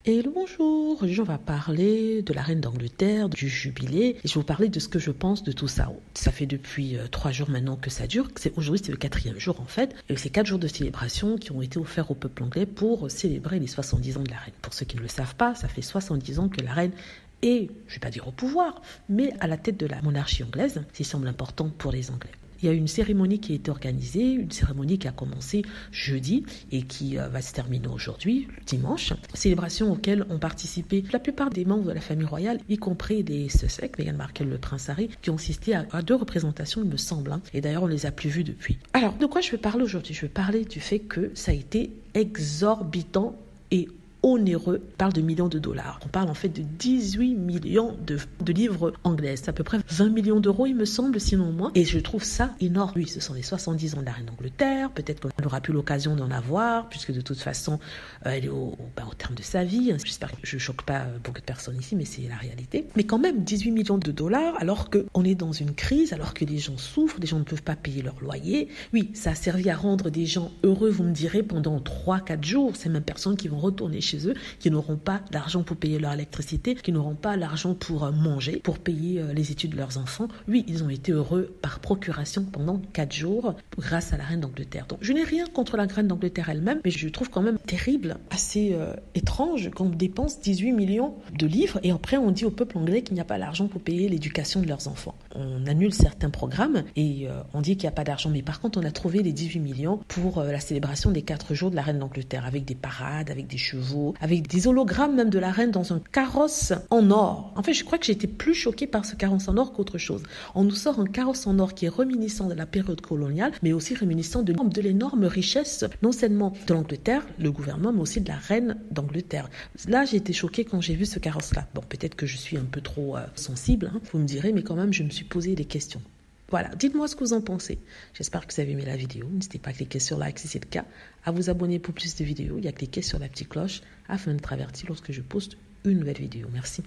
Et le bonjour, aujourd'hui on va parler de la reine d'Angleterre, du jubilé, et je vais vous parler de ce que je pense de tout ça. Ça fait depuis 3 jours maintenant que ça dure, aujourd'hui c'est le 4e jour en fait, et c'est 4 jours de célébration qui ont été offerts au peuple anglais pour célébrer les 70 ans de la reine. Pour ceux qui ne le savent pas, ça fait 70 ans que la reine est, je ne vais pas dire au pouvoir, mais à la tête de la monarchie anglaise, ce qui semble important pour les Anglais. Il y a une cérémonie qui a été organisée, une cérémonie qui a commencé jeudi et qui va se terminer aujourd'hui, dimanche. Célébration auxquelles ont participé la plupart des membres de la famille royale, y compris des Sussex, Meghan Markle, le prince Harry, qui ont assisté à 2 représentations, il me semble. Et d'ailleurs, on ne les a plus vus depuis. Alors, de quoi je vais parler aujourd'hui? Je vais parler du fait que ça a été exorbitant et onéreux. On parle de millions de dollars. On parle en fait de 18 millions de livres anglaises. C'est à peu près 20 millions d'euros, il me semble, sinon moins. Et je trouve ça énorme. Oui, ce sont les 70 ans de la reine d'Angleterre. Peut-être qu'on n'aura plus l'occasion d'en avoir, puisque de toute façon, elle est au terme de sa vie. J'espère que je ne choque pas beaucoup de personnes ici, mais c'est la réalité. Mais quand même, 18 millions de dollars, alors qu'on est dans une crise, alors que les gens souffrent, les gens ne peuvent pas payer leur loyer. Oui, ça a servi à rendre des gens heureux, vous me direz, pendant 3-4 jours. Ces mêmes personnes qui vont retourner chez eux, qui n'auront pas d'argent pour payer leur électricité, qui n'auront pas l'argent pour manger, pour payer les études de leurs enfants. Oui, ils ont été heureux par procuration pendant 4 jours grâce à la reine d'Angleterre. Donc, je n'ai rien contre la reine d'Angleterre elle-même, mais je trouve quand même terrible, assez étrange qu'on dépense 18 millions de livres et après on dit au peuple anglais qu'il n'y a pas l'argent pour payer l'éducation de leurs enfants. On annule certains programmes et on dit qu'il n'y a pas d'argent, mais par contre on a trouvé les 18 millions pour la célébration des 4 jours de la reine d'Angleterre, avec des parades, avec des chevaux, avec des hologrammes même de la reine dans un carrosse en or. En fait, je crois que j'ai été plus choquée par ce carrosse en or qu'autre chose. On nous sort un carrosse en or qui est réminiscent de la période coloniale, mais aussi réminiscent de l'énorme richesse, non seulement de l'Angleterre, le gouvernement, mais aussi de la reine d'Angleterre. Là, j'ai été choquée quand j'ai vu ce carrosse-là. Bon, peut-être que je suis un peu trop sensible, vous me direz, mais quand même, je me suis posé des questions. Voilà, dites-moi ce que vous en pensez. J'espère que vous avez aimé la vidéo. N'hésitez pas à cliquer sur like si c'est le cas, à vous abonner pour plus de vidéos et à cliquer sur la petite cloche afin d'être averti lorsque je poste une nouvelle vidéo. Merci.